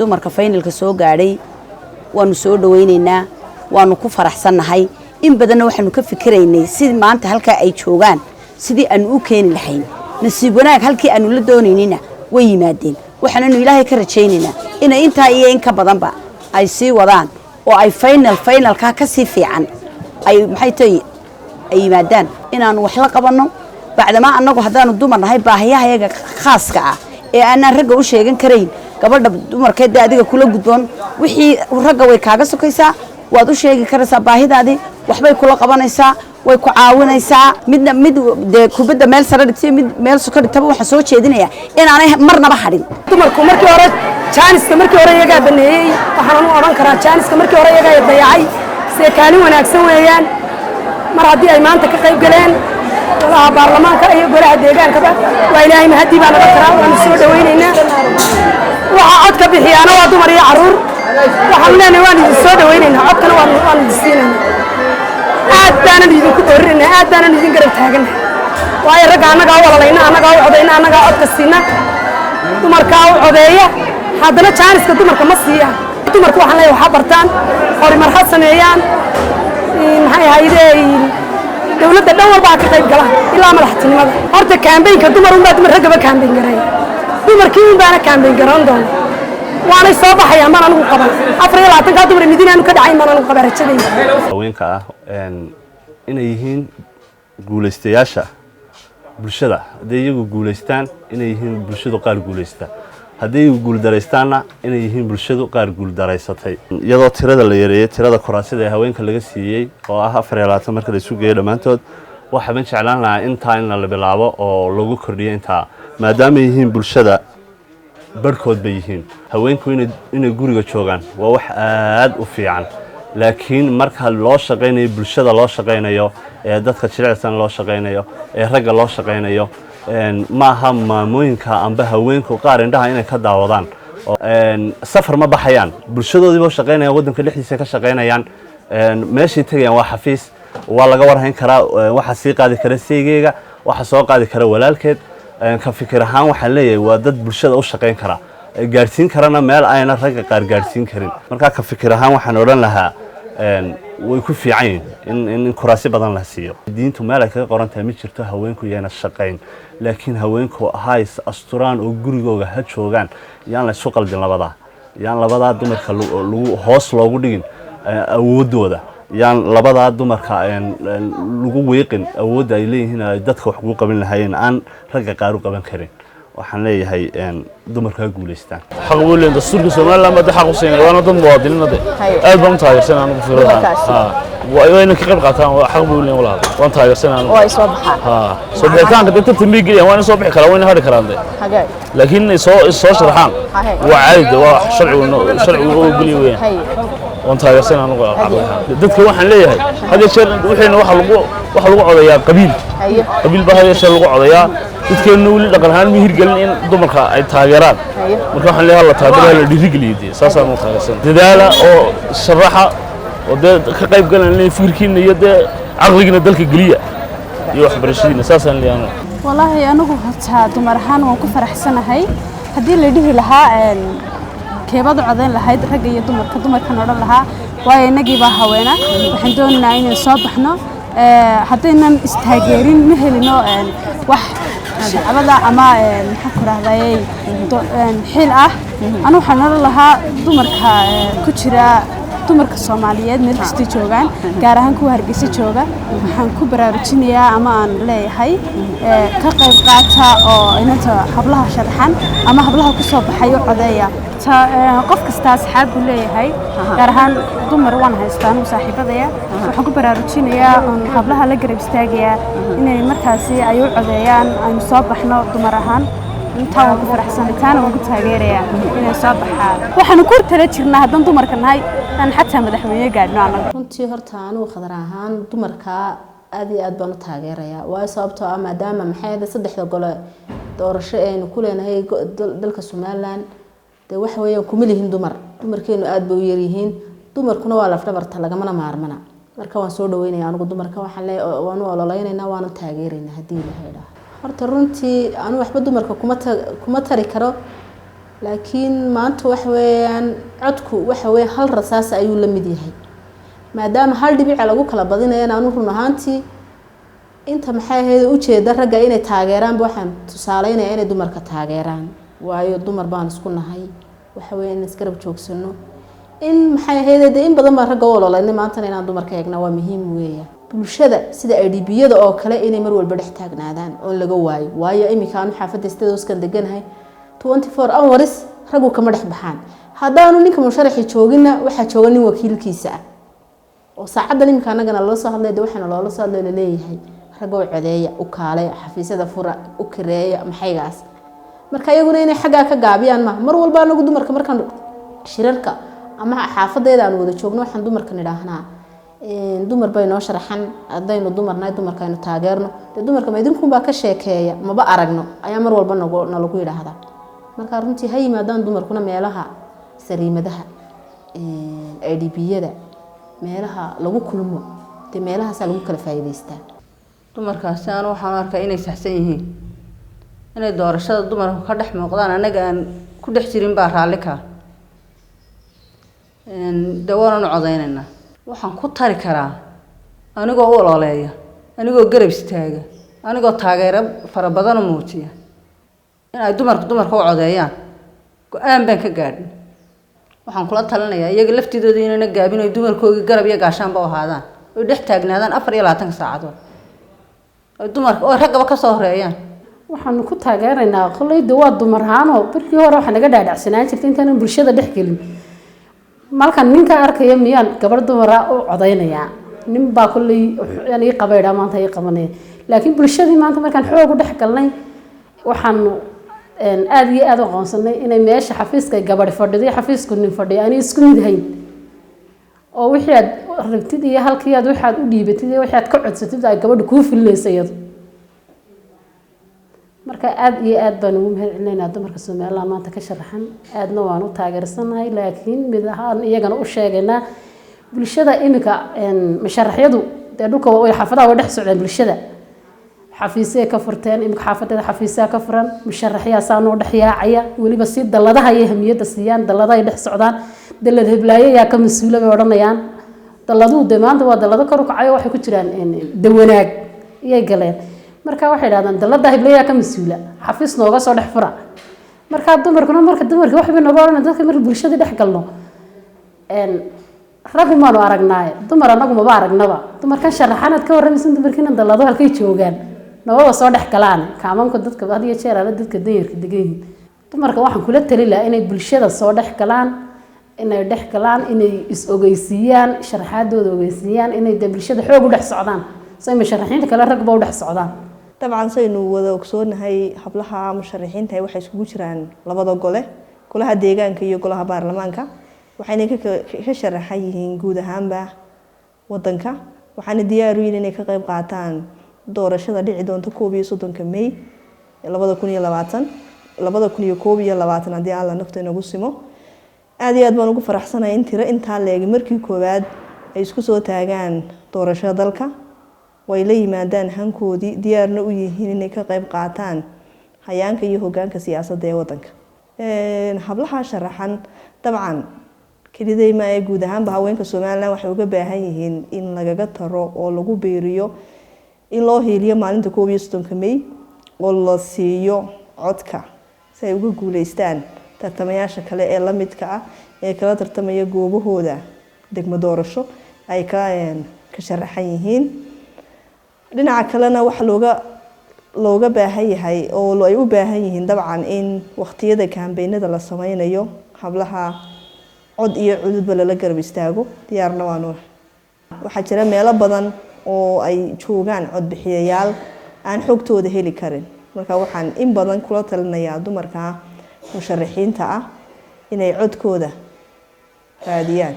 dumarka finalka soo gaadhay waanu soo dhaweynaynaa waanu ku faraxsanahay in badanna waxaanu ka fikiraynay sidii maanta halka ay joogaan sidii aan u keeni lahayn nasiib wanaag halkii aanu la doonaynina way yimaadeen waxaanu ilaahay ka rajaynaynaa in inta iyo in ka badanba ay sii wadaan oo ay finalka ka sii fiican ay maxay tahay ay yimaadaan inaan wax la qabano bacdama anagu hadaanu dumar nahay baahiyahayaga khaaska ah ee aanan ragga u sheegan karayn gabadha dumarkeed adiga kula gudboon wixii ragga way kaaga sokaysaa waad u sheegi karaysaa baahidaadii waxbay kula qabanaysaa way ku caawinaysaa mid kubadda meel sare dhigtay mid meel soo dhigtaba waxa soo jeedinaya in aanay marnaba hadhin dumarku markii hore jaaniska markii hore iyaga baneeyay waxaan u oran karaa jaaniska markii hore iyaga dayacay si kaalin wanaagsan weeyaan mar haddii ay maanta ka qayb galeen golaha baarlamaanka iyo golaha deegaanka waa ilaahay mahadii baa naga karaa waan soo dhaweynaynaa waxa cod ka bixiyana waa dumar iyo caruur waxaan leenahay waan soo dhaweynaynaa codkana waan siinaynaa aad baan idinku doorinaa aad baan idin garab taaganahay waayo ragga anaga walalayna anaga u codayna anaga codka siina dumarka u codeeya haddana jaaniska dumarka ma siiya dumarku waxaan leeyahay waxa bartaan horumar ha sameeyaan maxay ahaydeen dawladda dhan walba ka qayb galaan ilaa madaxtinimada horta campaign-ka dumar ragaba campaign garay dumarkii baana campaign garan doon waana soo baxayaan ma anagu qaban 24 ka dumar midinaanu ka dhacay ma anagu qabarajadayna haweenka inay yihiin guuleystayaasha bulshada haday iyagu guuleystaan inay yihiin bulshadu qaar guuleysta haday guul dareystaana inay yihiin bulshadu qaar guul dareysatay iyadoo tirada la yareeyay tirada kuraasida ee haweenka laga siiyay oo ah 24 marka la isu geeyo dhamaantood waxa ban jeclaan lahaa inta in la bilaabo oo lagu kordhiyo inta maadaama yihiin bulshada barkood bay yihiin haweenku inay guriga joogaan waa wax aad u fiican laakiin marka loo shaqeynayo bulshada loo shaqeynayo ee dadka jilicsan loo shaqeynayo ee ragga loo shaqeynayo ma aha maamooyinka amba haweenku qaar indhaha inay ka daawadaan safar ma baxayaan bulshadoodiiba shaqeynayaan wadanka dhexdiisa ka shaqeynayaan meeshii tagayaan waa xafiis waa laga warhayn karaa waxa sii qaadi kara seegeega waxa soo qaadi kara walaalkeed ka fikir ahaan waxaan leeyahay waa dad bulshada u shaqeyn kara gaarsiin karana meel ayna ragga qaar gaarsiin karin marka ka fikir ahaan waxaan oran lahaa way ku fiican in kuraasi badan la siiyo diintu meel ay kaga qoran tahay ma jirto haweenku yana shaqeyn laakiin haweenku hays asturaan oo gurigooda ha joogaan yaan la soo qaldin labada dumarka lagu hoos loogu dhigin awoodooda yaan labada dumarka lagu weeqin awoodda ay leeyihiin dadka wax ugu qaban lahaayeen aan ragga qaar u qaban karin waxaan leeyahay dumarka guuleystaan xaq u leeyahay dastuurka Soomaaliland ma xaq u siinay waana dad muwaadiniinada aad baan taageersan anigu fikradaha waa inay ka qayb qaataan xaq u leeyahay walaal waan taageersan anigu oo soo baxaan soo bixitaanka dadka timbiga waan soo bixi karaa waan hari karaan laakiin soo sharaxaan waa caadi waa sharci oo guli weyn waan taageersan anigu dadka waxaan leeyahay hada jeer wixina waxa lagu codayaa qabiil baa hada jeer lagu codayaa dadkeenu wali dhaqan ahaan mihir galin in dumarka ay taageeraan marka waxaan leeyahay la taageero la dhiirigeliyay saasaan u taageersan dadaala oo sharaxa oo ka qayb galan fikirkiina iyo aqligiina dalka galiya iyo waxbarashadiina saasaan leeyahay wallahi anigu hataa dumar ahaan waan ku faraxsanahay hadii la dhihi lahaa keebad codeyn lahayd rag iyo dumarka noqon lahaa waayo inagii baa haweena waxaan doonaynaa inaan soo baxno haddaynan istaageerin ma helino wax shacabada ama maxaa ku raahday xil ah anu waxaan oran lahaa dumarka ku jira dumarka Soomaaliyeed meel kasta joogan gaar ahaan kuwa Hargeysa jooga waxaan ku baraarujinayaa ama aan leeyahay ka qayb qaata oo inta hablaha sharaxan ama hablaha ku soo baxay codeeya qof kasta asxaab u leeyahay gaar ahaan dumar waan haystaan saaxiibadaya waxaan ku baraarujinayaa hablaha la garab istaagaya inay markaasi ay u codeeyaan ay soo baxno dumar ahaan inta waan ku faraxsanahay waan ku taageerayaa inay soo baxaan waxaan ku tala jirnaa hadan dumarka nahay tan xataa madaxweyne gaadhno anaga runtii horta anigu khadar ahaan dumarka aad iyo aad baan u taageerayaa waa sababtoo ah maadaama maxay saddexda gole doorasho aynu ku leenahay dalka Soomaaliland wax weeyaan kuma lihin dumarkeenu aad bay u yar yihiin dumarkuna waa laf dhabarta laga mana maarmana marka waan soo dhaweynayaa anigu dumarka waxaan leeyahay waan u ololeynaynaa waan u taageeraynaa hadii la haydo horta runtii anu waxba dumarka kuma tari karo laakiin maanta wax weeyaan codku waxa weey hal rasaas ayuu la mid yahay maadaama hal dhibic lagu kala badinayo aanu run ahaantii inta maxay ahayd u jeeda ragga inay taageeraan waxaan tusaaleynaa inay dumarka taageeraan waayo dumar baan isku nahay waxa weey in iskarab joogsano in maxay ahayd in badan baa ragga walaalaynay maanta inaan dumarka eegna waa muhiim weeyaan bulshada sida IDP-yada oo kale inay mar walba dhex taagnaadaan oo laga waayo imika aan xaafadda istadooskan deganahay 24 hours raggu kama dhex baxaan haddaanu ninka musharaxi joogina waxa jooga nin wakiilkiisa ah oo saacadda imika anagana la soo hadlay waxana loola soo hadlay leeyahay ragga oo codeeya u kaalay xafiisyada fura u kireeya maxaygaas marka iyaguna inay xagga ka gaabiyaan mar walba anagu dumarka markaan shirarka ama xaafadeeda aan wada joogno waxaan dumarka nidaahnaa dumar bay noo sharaxan adaynu dumarnay dumarkaynu taageerno dumarka ma idinku baa ka sheekeeya maba aragno ayaa mar walba nalagu yiraahdaa marka runtii hay yimaadaan dumarkuna meelaha sariimadaha IDP-yada meelaha lagu kulmo meelahaas lagu kala faa'iideystaa dumarkaasi aan waxaan arkaa inay saxsan yihiin inay doorashada dumarku ka dhex muuqdaan anaga aan ku dhex jirin baa raalli ka dawaana codeynayna waxaan ku tari karaa anigoo u ololeeya anigoo garab istaaga anigoo taageero fara badan u muujiya in ay dumarku u codeeyaan go'aan baan ka gaadhin waxaan kula talinayaa iyaga laftidooda inayna gaabin oo dumarkooda garab iyo gaashaanba u ahaadaan oo dhex taagnaadaan 24 saacadood oo dumarka oo ragaba ka soo horeeyaan waxaan ku taageeraynaa qolayda waa dumar ahaanoo barkii hore waxa naga dhaadhacsanaan jirtay intaan bulshada dhex gelin markan ninka arkaya miyaan gabar dumara u codeynaya nin baa kulay yani qabayda maanta ay qabanay laakiin bulshadii maanta markaan xoog u dhex galnay waxaan aad iyo aad u qoonsanay inay meesha xafiiska gabar fadhido xafiisku nin fadhiyo ani isku mid hayn oo wixii aad rabtid iyo halkii aad waxaad u dhiibatid iyo wixii aad ka codsatid ay gabadhu ku fileysay marka aad iyo aad baan ugu mahadcelinaynaa dumarka Soomaaliland maanta ka sharaxan aadna waan u taageersanahay laakiin mid ahaan iyagana u sheegaynaa bulshada imika masharaxyadu dhulka way xaafadaha way dhex socdaan bulshada xafiisay ka furteen imika xaafadada xafiisay ka furan masharaxyaasaan oo dhex yaacaya waliba si daladaha iyo hamiyada siiyaan daladaha ay dhex socdaan dalad heblaaya yaa ka mas'uul ah oranayaan daladu maanta waa dalado kor u kacay waxay ku jiraan dawanaag iyay galeen marka waxay yiraahdaan dalada heblaaya ka mas'uula xafiis nooga soo dhex fura marka dumarkuna dumarka waxba naga oran dadka marka bulshada dhex galno ragu ma aragnaa dumar anagu ma aragnaba dumarkan sharaxanad ka warrameysan dumarkina dalado halkay joogaan nabada soo dhex galaan kaamanka dadka hadiya jeer aan dadka danyarka degan dumarka waxaan kula tali lahaa inay bulshada soo dhex galaan inay is ogeysiiyaan sharaxaadooda ogeysiiyaan inay bulshada xoog u dhex socdaan say masharaxiinta kale rag baa u dhex socdaan طبعا saynu wada ogsoonahay hablaha musharaxiinta waxay isku jiraan labada gole golaha deegaanka iyo golaha baarlamaanka waxayna ka sharaxan yihiin guud ahaanba wadanka waxaana diyaar u yihiin inay ka qayb qaataan doorashada dhici doonta 31 May 2020 hadii alla nafta inagu simo aad iyo aad baan ugu faraxsanahay in tiro inta leeg markii koowaad ay isku soo taagaan doorashada dalka way la yimaadaan hankoodii diyaarna u yihiin inay ka qayb qaataan hayaanka iyo hoggaanka siyaasadda ee wadanka hablaha sharaxan dabcan kaliday ma ay guud ahaan haweenka Soomaaliland waxay uga baahan yihiin in lagaga taro oo lagu beeriyo in loo heliyo maalinta 31 May oo la siiyo codka si ay uga guuleystaan tartamayaasha kale ee la midka ah ee kala tartamaya goobahooda degmo doorasho ay ka sharaxan yihiin dhinaca kalena waxa looga baahan yahay oo ay u baahan yihiin dabcan in waqtiyada kaambeynada la sameynayo hablaha cod iyo cududba la garab istaago diyaarna waanu waxa jira meelo badan oo ay joogaan cod bixiyayaal aan xogtooda heli karin marka waxaan in badan kula talinayaa dumarka musharaxiinta ah inay codkooda raadiyaan